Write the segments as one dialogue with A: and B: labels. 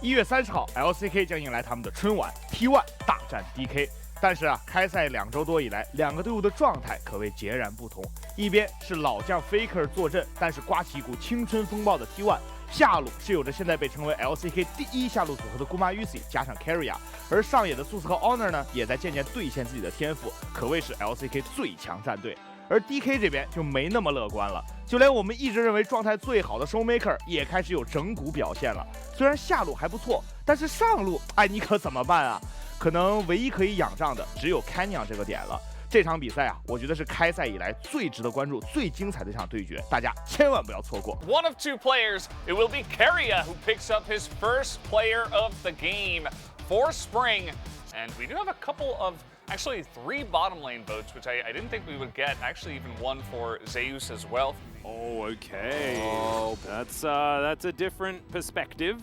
A: 1月30号 ，LCK 将迎来他们的春晚 T1 大战 DK。但是啊，开赛2周多以来，两个队伍的状态可谓截然不同。一边是老将 Faker 坐镇，但是刮起一股青春风暴的 T1。下路是有着现在被称为 LCK 第1下路组合的丨2022加上 Carry， 而上野的素斯和 Honor 呢，也在渐渐兑现自己的天赋，可谓是 LCK 最强战队。而 DK 这边就没那么乐观了，就连我们一直认为状态最好的 Showmaker 也开始有整蛊表现了。虽然下路还不错，但是上路，哎，你可怎么办啊？可能唯一可以仰仗的只有 Canyon 这个点了。这场比赛啊，我觉得是开赛以来最值得关注、最精彩的一场对决，大家千万不要错过。
B: One of two players, it will be Keria who picks up his first player of the game for Spring, and we do have a couple of. Actually, 3 bottom lane votes, which I didn't think we would get. Actually, even 1 for Zeus as well.
C: Oh, okay. Oh, that's a different perspective.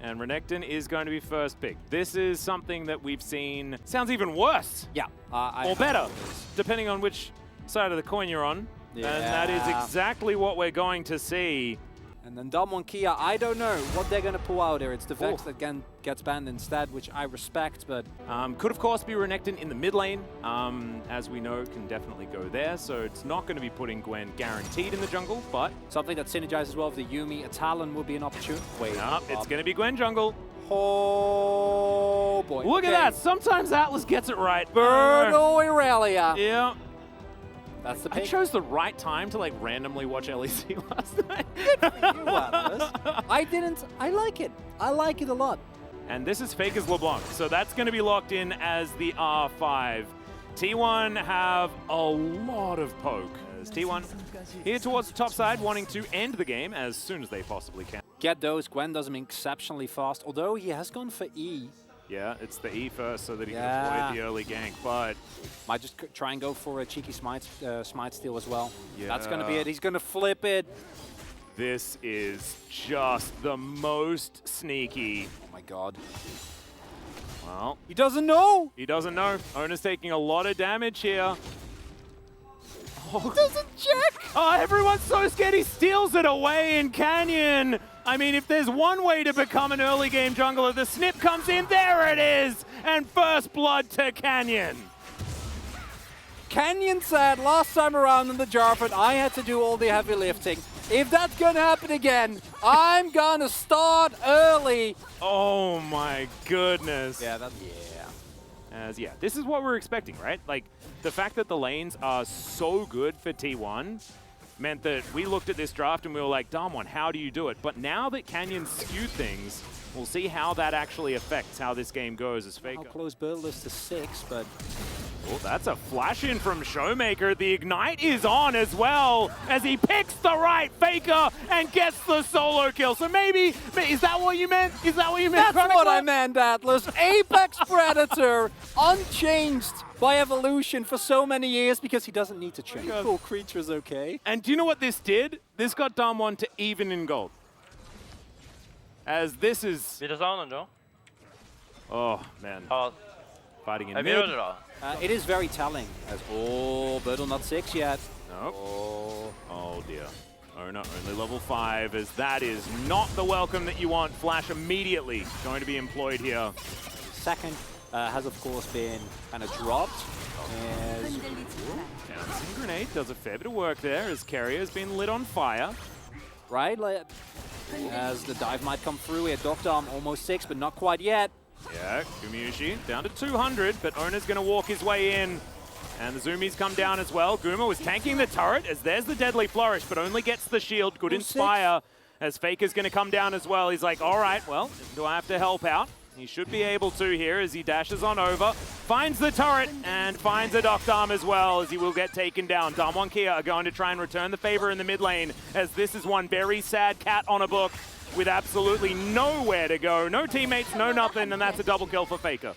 C: And Renekton is going to be first pick. This is something that we've seen. Sounds even worse.
D: Yeah.
C: Or better, depending on which side of the coin you're on. Yeah. And that is exactly what we're going to see.
D: And then Damwon Kia, I don't know what they're going to pull out here. It's the Vex that gets banned instead, which I respect, but...
C: Could, of course, be Renekton in the mid lane. As we know, can definitely go there, so it's not going to be putting Gwen guaranteed in the jungle, but...
D: Something that synergizes well with the Yuumi. A Talon would be an opportunity. Wait.
C: Nope, it's going to be Gwen jungle.
D: Oh, boy.
C: Look at that. Sometimes Atlas gets it right.
D: Burdol Irelia.
C: Yeah.
D: That's the pick.
C: I chose the right time to like randomly watch LEC last night.
D: You, Atlas. I didn't. I like it. I like it a lot.
C: And this is Faker's LeBlanc, so that's going to be locked in as the R5. T1 have a lot of poke. As T1 here towards the top side, wanting to end the game as soon as they possibly can.
D: Get those. Gwen does them exceptionally fast, although he has gone for E.
C: Yeah, it's the E first so that he can avoid the early gank, but...
D: Might just try and go for a cheeky smite steal as well. Yeah. That's going to be it. He's going to flip it.
C: This is just the most sneaky.
D: Oh my god.
C: Well...
D: He doesn't know!
C: He doesn't know. Ona's taking a lot of damage here.
D: Oh, doesn't check!
C: Oh, everyone's so scared he steals it away in Canyon! I mean, if there's one way to become an early game jungler, the snip comes in, there it is! And first blood to Canyon.
D: Canyon said last time around in the Jarvan, I had to do all the heavy lifting. If that's gonna happen again, I'm gonna start early.
C: Oh my goodness.
D: Yeah, that's...
C: Yeah, this is what we're expecting, right? Like, the fact that the lanes are so good for T1 meant that we looked at this draft and we were like, Damwon, how do you do it? But now that Canyon skewed things, we'll see how that actually affects how this game goes as Faker.
D: How close Burdol is to 6, but...
C: Oh, that's a flash in from Showmaker. The Ignite is on as well as he picks the right Faker and gets the solo kill. So maybe, is that what you meant? Is that what you meant?
D: That's what I meant, Atlas. Apex Predator, unchanged by evolution for so many years because he doesn't need to change. Cool creatures, okay.
C: And do you know what this did? This got Damwon to even in gold. As this is... Oh, man. Fighting in mid.
D: It is very telling. As Burdol not 6 yet.
C: Nope. Oh dear. Ona only level 5, as that is not the welcome that you want. Flash immediately going to be employed here.
D: Second has of course been kind of dropped.
C: Bouncing grenade does a fair bit of work there as Carrier has been lit on fire.
D: Right, as the dive might come through here. Doctorm almost 6, but not quite yet.
C: Yeah, Gumushi down to 200, but Ona's going to walk his way in. And the Zoomies come down as well. Guma was tanking the turret as there's the Deadly Flourish, but only gets the shield. Good Inspire as Faker's going to come down as well. He's like, all right, well, do I have to help out? He should be able to here as he dashes on over. Finds the turret and finds a Doctorm as well as he will get taken down. Damwon Kia are going to try and return the favor in the mid lane as this is one very sad cat on a book with absolutely nowhere to go. No teammates, no nothing, and that's a double kill for Faker.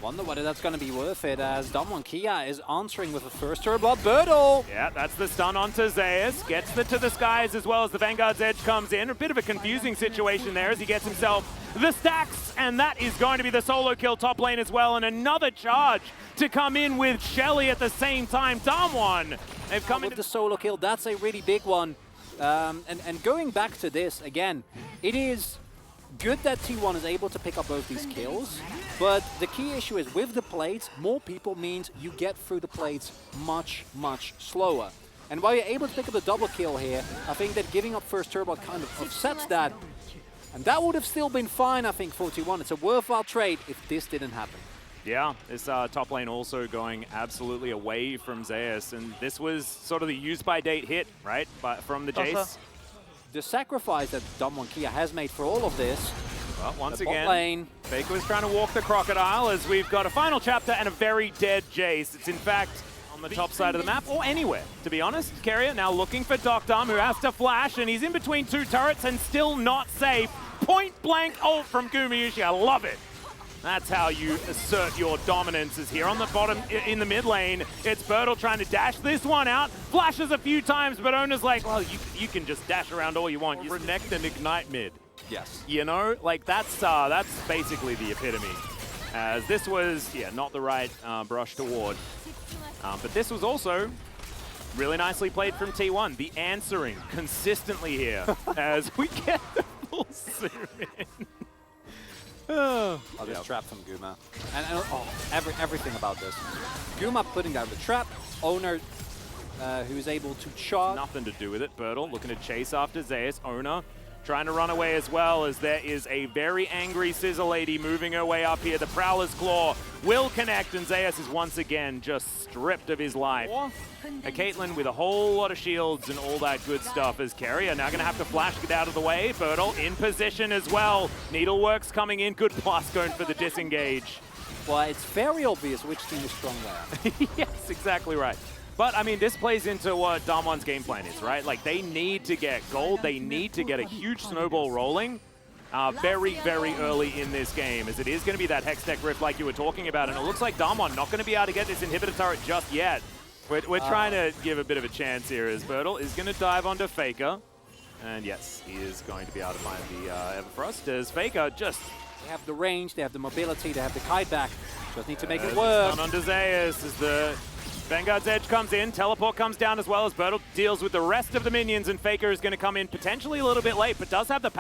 D: Wonder whether that's going to be worth it as Damwon Kia is answering with a first turret block. Burdol!
C: Yeah, that's the stun onto Zeus. Gets the to the skies as well as the Vanguard's Edge comes in. A bit of a confusing situation there as he gets himself the stacks, and that is going to be the solo kill top lane as well, and another charge to come in with Shelly at the same time. Damwon, they've come
D: with the solo kill. That's a really big one. And going back to this, again, it is good that T1 is able to pick up both these kills, but the key issue is with the plates, more people means you get through the plates much, much slower. And while you're able to pick up the double kill here, I think that giving up first turbo kind of offsets that. And that would have still been fine, I think, for T1. It's a worthwhile trade if this didn't happen.
C: Yeah, this top lane also going absolutely away from Zeus, and this was sort of the use-by-date hit, right, from the Jace.
D: The sacrifice that Kia has made for all of this.
C: Well, once
D: the
C: again,
D: bot lane.
C: Faker was trying to walk the crocodile as we've got a final chapter and a very dead Jace. It's in fact on the top side of the map, or anywhere, to be honest. Carrier now looking for Doctom, who has to flash, and he's in between two turrets and still not safe. Point blank ult from Gumayusi, I love it. That's how you assert your dominance, is here on the bottom, in the mid lane. It's Burdol trying to dash this one out. Flashes a few times, but Ona's like, well, you can just dash around all you want. You Renekton and Ignite mid.
D: Yes.
C: You know, like that's basically the epitome. As this was, yeah, not the right brush toward. But this was also really nicely played from T1. The answering consistently here as we get the full zoom in.
D: Oh, this trap from Guma. And everything about this. Guma putting down the trap, Owner who's able to charge.
C: Nothing to do with it. Burdol looking to chase after Zeus. Owner trying to run away as well, as there is a very angry Scissor Lady moving her way up here. The Prowler's Claw will connect, and Zeus is once again just stripped of his life. A Caitlyn with a whole lot of shields and all that good stuff, as Carrier now going to have to flash, get out of the way. Burdol in position as well. Needleworks coming in. Good plus going for the disengage.
D: Well, it's very obvious which team is strong there.
C: Yes, exactly right. But, I mean, this plays into what Damon's game plan is, right? Like, they need to get gold. They need to get a huge snowball rolling very, very early in this game, as it is going to be that Hextech Rift like you were talking about. And it looks like Damon not going to be able to get this inhibitor turret just yet. We're trying to give a bit of a chance here, as Burdol is going to dive onto Faker. And, yes, he is going to be able to find the Everfrost, as Faker just...
D: They have the range, they have the mobility, they have the kite back. Just need to make it work.
C: On Zeus as the Vanguard's Edge comes in, teleport comes down as well, as Burdol deals with the rest of the minions, and Faker is going to come in potentially a little bit late, but does have the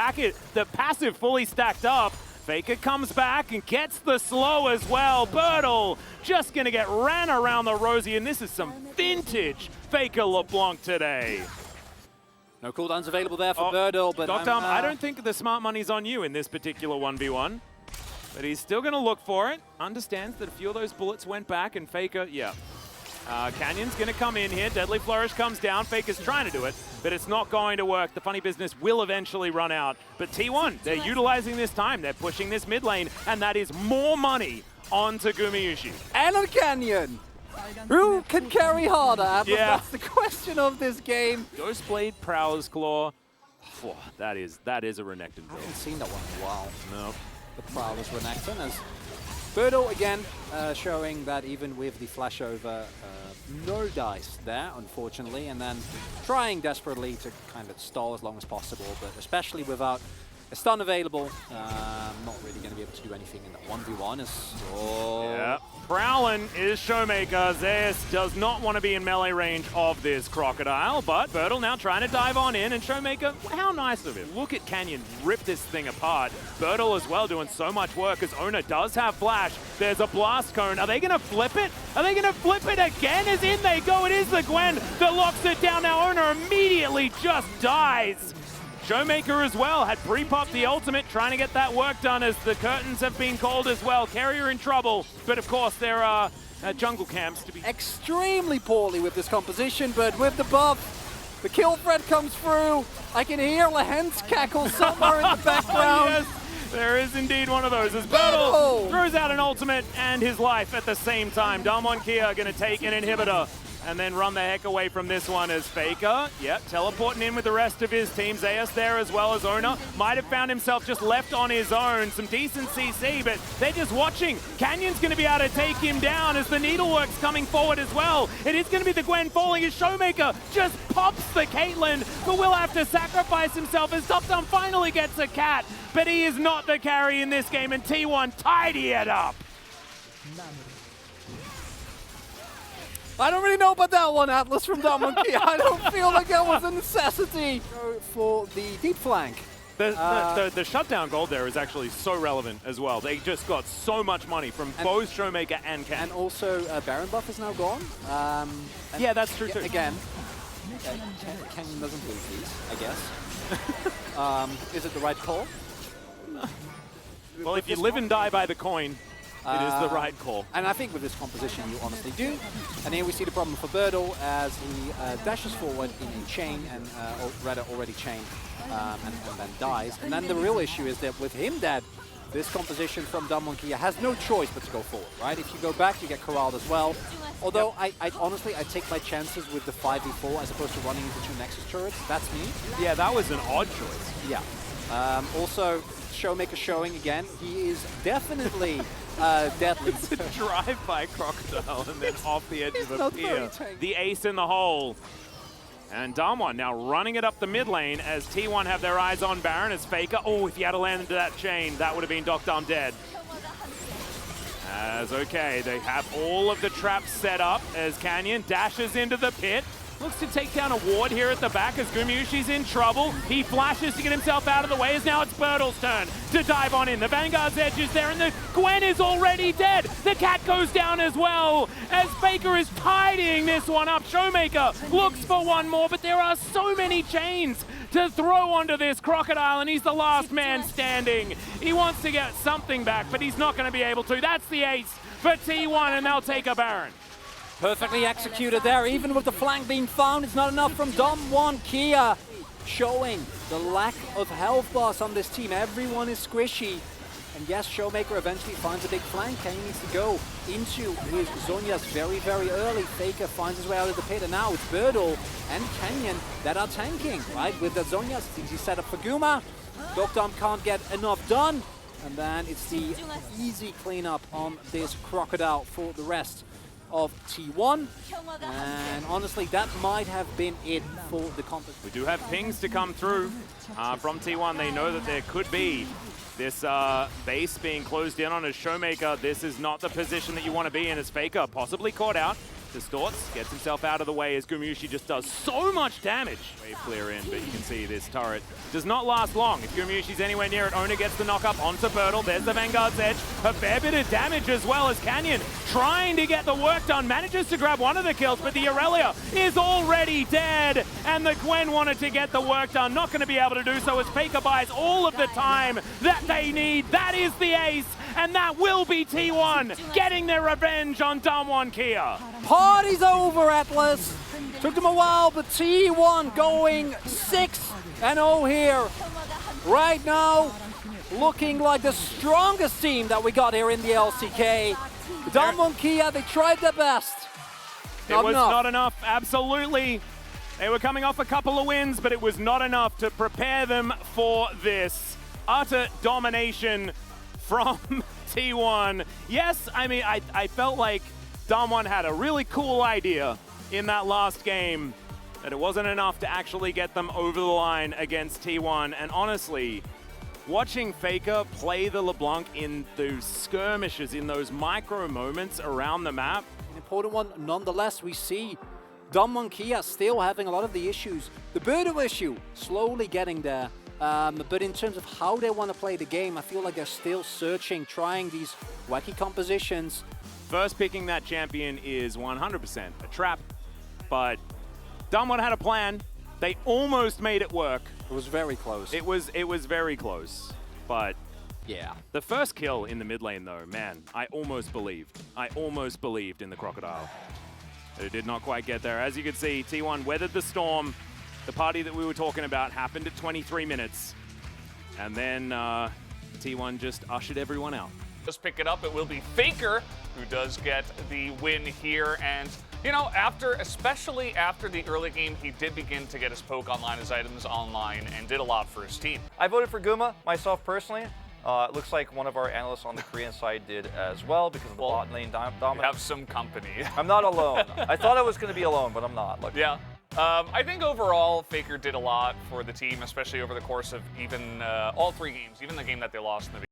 C: passive fully stacked up. Faker comes back and gets the slow as well. Burdol just going to get ran around the rosy, and this is some vintage Faker LeBlanc today.
D: No cooldowns available there for Burdol, but
C: Doctom, I don't think the smart money's on you in this particular 1v1. But he's still going to look for it. Understands that a few of those bullets went back, and Faker, yeah. Canyon's going to come in here. Deadly Flourish comes down. Faker's trying to do it, but it's not going to work. The funny business will eventually run out. But T1, they're utilizing this time. They're pushing this mid lane, and that is more money onto Gumayusi.
D: And on Canyon! Who can carry harder?
C: Yeah.
D: That's the question of this game.
C: Ghostblade, Prowler's Claw. Oh, that is a Renekton build.
D: I haven't seen that one in a while.
C: No.
D: The Prowler's Renekton, as Burdol again showing that even with the flashover, no dice there, unfortunately, and then trying desperately to kind of stall as long as possible, but especially without a stun available, not really going to be able to do anything in that 1v1.
C: Yeah. Prowlin is Showmaker. Zeus does not want to be in melee range of this crocodile, but Burdol now trying to dive on in, and Showmaker, how nice of him. Look at Canyon rip this thing apart. Burdol as well doing so much work, as Ona does have flash. There's a blast cone. Are they going to flip it? Are they going to flip it again? As in they go. It is the Gwen that locks it down. Now Ona immediately just dies. Showmaker as well had pre-popped the ultimate, trying to get that work done, as the curtains have been called as well. Carrier in trouble, but of course there are jungle camps to be...
D: Extremely poorly with this composition, but with the buff, the kill threat comes through. I can hear Lahen's cackle somewhere in the background.
C: Yes, there is indeed one of those, as Burdol throws out an ultimate and his life at the same time. Kia going to take an inhibitor and then run the heck away from this one, as Faker, yep, teleporting in with the rest of his team. Zeus there as well, as Ona might have found himself just left on his own. Some decent CC, but they're just watching. Canyon's going to be able to take him down, as the Needleworks coming forward as well. It is going to be the Gwen falling, as Showmaker just pops the Caitlyn, but will have to sacrifice himself, as Doctom finally gets a cat. But he is not the carry in this game, and T1 tidy it up.
D: I don't really know about that one, Atlas from Kia. I don't feel like that was a necessity for the deep flank.
C: The shutdown gold there is actually so relevant as well. They just got so much money from both Showmaker and Ken.
D: And also, Baron buff is now gone.
C: Yeah, that's true too.
D: Again, Ken doesn't lose these, I guess. Is it the right call?
C: Well, if you live and die by the coin, it is the right call.
D: And I think with this composition, you honestly do. And here we see the problem for Burdol as he dashes forward in a chain, and rather already chained, and then dies. And then the real issue is that with him dead, this composition from Kia has no choice but to go forward, right? If you go back, you get corralled as well. Although, I honestly, I take my chances with the 5v4 as opposed to running into 2 Nexus turrets. That's me.
C: Yeah, that was an odd choice.
D: Yeah. Also, Showmaker showing again, he is definitely deadly.
C: It's a drive-by Crocodile and then off the edge of the pier. The ace in the hole. And Damwon now running it up the mid lane as T1 have their eyes on Baron as Faker. Oh, if he had to land into that chain, that would have been Docdom dead. As okay, they have all of the traps set up as Canyon dashes into the pit. Looks to take down a ward here at the back as Gumayusi's in trouble. He flashes to get himself out of the way as now it's Burdol's turn to dive on in. The Vanguard's edge is there and the Gwen is already dead. The cat goes down as well as Faker is tidying this one up. Showmaker looks for one more, but there are so many chains to throw onto this Crocodile and he's the last man standing. He wants to get something back, but he's not going to be able to. That's the ace for T1 and they'll take a Baron.
D: Perfectly executed there, even with the flank being found. It's not enough from Kia, showing the lack of health bars on this team. Everyone is squishy. And yes, Showmaker eventually finds a big flank. Kenny needs to go into his Zhonya's very, very early. Faker finds his way out of the pit, and now it's Burdol and Canyon that are tanking, right? With the Zhonya's, it's easy setup for Guma. Docdom can't get enough done. And then it's the easy cleanup on this Crocodile for the rest of T1, and honestly that might have been it for the competition.
C: We do have pings to come through from T1. They know that there could be this base being closed in on as Showmaker. This is not the position that you want to be in as Faker possibly caught out. Distorts, gets himself out of the way as Gumayusi just does so much damage. Wave clear in, but you can see this turret does not last long. If Gumayusi's anywhere near it, Owner gets the knock up onto Burdol. There's the Vanguard's edge. A fair bit of damage as well as Canyon trying to get the work done. Manages to grab one of the kills, but the Aurelia is already dead. And the Gwen wanted to get the work done. Not going to be able to do so as Faker buys all of the time that they need. That is the ace. And that will be T1 getting their revenge on Kia.
D: Party's over, Atlas. Took them a while, but T1 going 6-0 here. Right now, looking like the strongest team that we got here in the LCK. Kia, they tried their best.
C: It was not enough, absolutely. They were coming off a couple of wins, but it was not enough to prepare them for this. Utter domination from T1. Yes, I mean, I felt like Damwon had a really cool idea in that last game, but it wasn't enough to actually get them over the line against T1. And honestly, watching Faker play the LeBlanc in those skirmishes, in those micro moments around the map.
D: An important one, nonetheless, we see Kia still having a lot of the issues. The Burdol issue, slowly getting there. But in terms of how they want to play the game, I feel like they're still searching, trying these wacky compositions.
C: First picking that champion is 100% a trap, but Damwon had a plan. They almost made it work.
D: It was very close.
C: It was very close, but
D: yeah.
C: The first kill in the mid lane though, man, I almost believed in the Crocodile. But it did not quite get there. As you can see, T1 weathered the storm. The party that we were talking about happened at 23 minutes. And then T1 just ushered everyone out.
B: Just pick it up. It will be Faker who does get the win here. And, you know, especially after the early game, he did begin to get his poke online, his items online, and did a lot for his team.
E: I voted for Guma, myself personally. It looks like one of our analysts on the Korean side did as well because of the bot lane dominance.
B: You have some company.
E: I'm not alone. I thought I was going to be alone, but I'm not. Luckily.
B: Yeah. I think overall, Faker did a lot for the team, especially over the course of even all 3 games, even the game that they lost in the